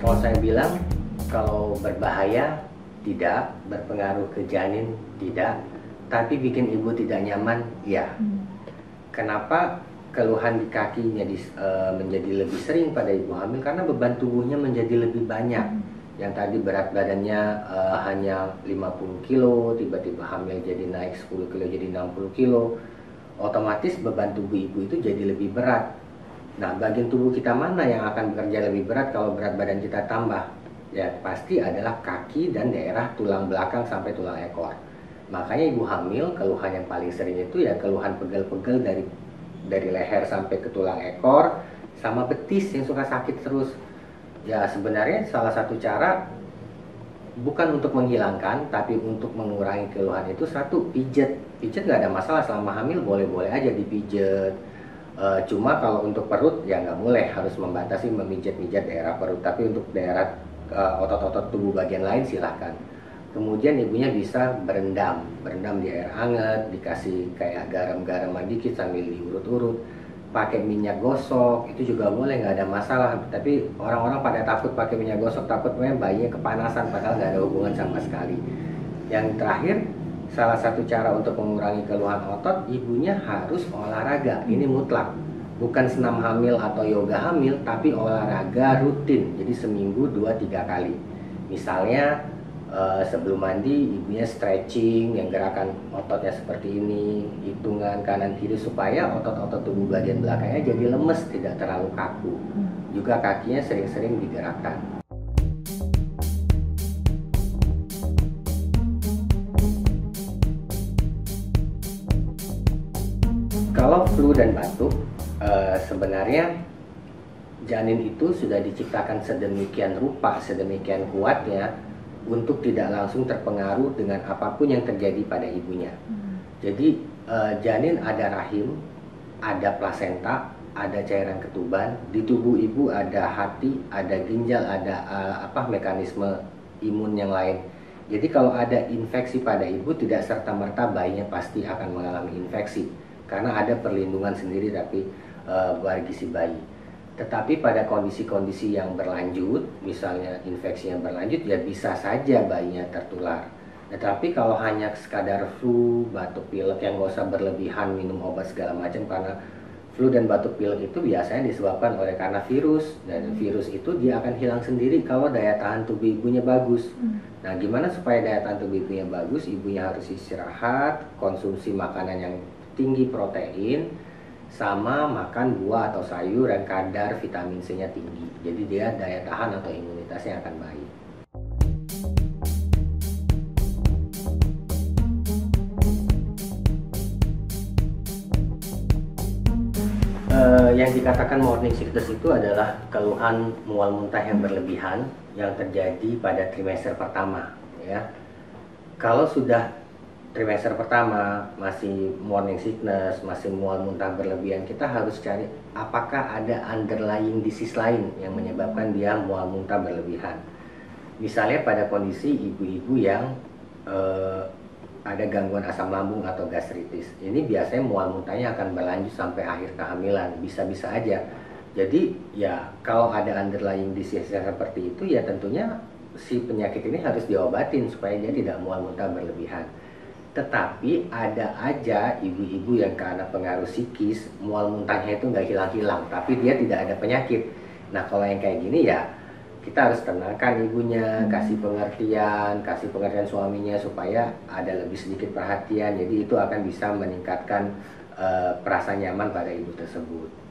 Mau saya bilang kalau berbahaya tidak, berpengaruh ke janin tidak, tapi bikin ibu tidak nyaman ya. Kenapa keluhan di kakinya menjadi lebih sering pada ibu hamil? Karena beban tubuhnya menjadi lebih banyak. Yang tadi berat badannya hanya 50 kilo, tiba-tiba hamil jadi naik 10 kilo jadi 60 kilo. Otomatis beban tubuh ibu itu jadi lebih berat. Nah, bagian tubuh kita mana yang akan bekerja lebih berat kalau berat badan kita tambah? Ya, pasti adalah kaki dan daerah tulang belakang sampai tulang ekor. Makanya ibu hamil, keluhan yang paling sering itu ya keluhan pegel-pegel dari leher sampai ke tulang ekor, sama betis yang suka sakit terus. Ya, sebenarnya salah satu cara bukan untuk menghilangkan, tapi untuk mengurangi keluhan itu satu, pijet. Pijet nggak ada masalah, selama hamil boleh-boleh aja dipijet. Cuma kalau untuk perut ya nggak boleh, harus membatasi memijat-mijat daerah perut. Tapi untuk daerah otot-otot tubuh bagian lain silahkan. Kemudian ibunya bisa berendam di air hangat, dikasih kayak garam-garaman dikit sambil diurut-urut. Pakai minyak gosok itu juga boleh, nggak ada masalah. Tapi orang-orang pada takut pakai minyak gosok, takut bayinya kepanasan, padahal nggak ada hubungan sama sekali. Yang terakhir, salah satu cara untuk mengurangi keluhan otot, ibunya harus olahraga. Ini mutlak. Bukan senam hamil atau yoga hamil, tapi olahraga rutin. Jadi seminggu 2-3 kali. Misalnya sebelum mandi, ibunya stretching, yang gerakan ototnya seperti ini, hitungan kanan kiri, supaya otot-otot tubuh bagian belakangnya jadi lemes, tidak terlalu kaku. Juga kakinya sering-sering digerakkan. Kalau flu dan batuk, sebenarnya janin itu sudah diciptakan sedemikian rupa, sedemikian kuatnya untuk tidak langsung terpengaruh dengan apapun yang terjadi pada ibunya. Jadi janin ada rahim, ada plasenta, ada cairan ketuban, di tubuh ibu ada hati, ada ginjal, ada mekanisme imun yang lain. Jadi kalau ada infeksi pada ibu, tidak serta-merta bayinya pasti akan mengalami infeksi, karena ada perlindungan sendiri tapi bagi si bayi. Tetapi pada kondisi-kondisi yang berlanjut, misalnya infeksi yang berlanjut, ya bisa saja bayinya tertular. Tetapi kalau hanya sekadar flu, batuk pilek yang nggak usah berlebihan minum obat segala macam, karena flu dan batuk pilek itu biasanya disebabkan oleh karena virus, dan virus itu dia akan hilang sendiri kalau daya tahan tubuh ibunya bagus. Nah, gimana supaya daya tahan tubuh ibunya bagus? Ibunya harus istirahat, konsumsi makanan yang tinggi protein, sama makan buah atau sayur dan kadar vitamin C-nya tinggi. Jadi dia daya tahan atau imunitasnya akan baik. Yang dikatakan morning sickness itu adalah keluhan mual muntah yang berlebihan yang terjadi pada trimester pertama, ya. Kalau sudah trimester pertama masih morning sickness, masih mual muntah berlebihan, kita harus cari apakah ada underlying disease lain yang menyebabkan dia mual muntah berlebihan. Misalnya pada kondisi ibu-ibu yang ada gangguan asam lambung atau gastritis, ini biasanya mual muntahnya akan berlanjut sampai akhir kehamilan, bisa-bisa aja. Jadi ya kalau ada underlying disease seperti itu, ya tentunya si penyakit ini harus diobatin supaya dia tidak mual muntah berlebihan. Tetapi ada aja ibu-ibu yang karena pengaruh psikis, mual muntahnya itu nggak hilang-hilang, tapi dia tidak ada penyakit. Nah, kalau yang kayak gini ya kita harus tenangkan ibunya, kasih pengertian suaminya supaya ada lebih sedikit perhatian. Jadi itu akan bisa meningkatkan perasaan nyaman pada ibu tersebut.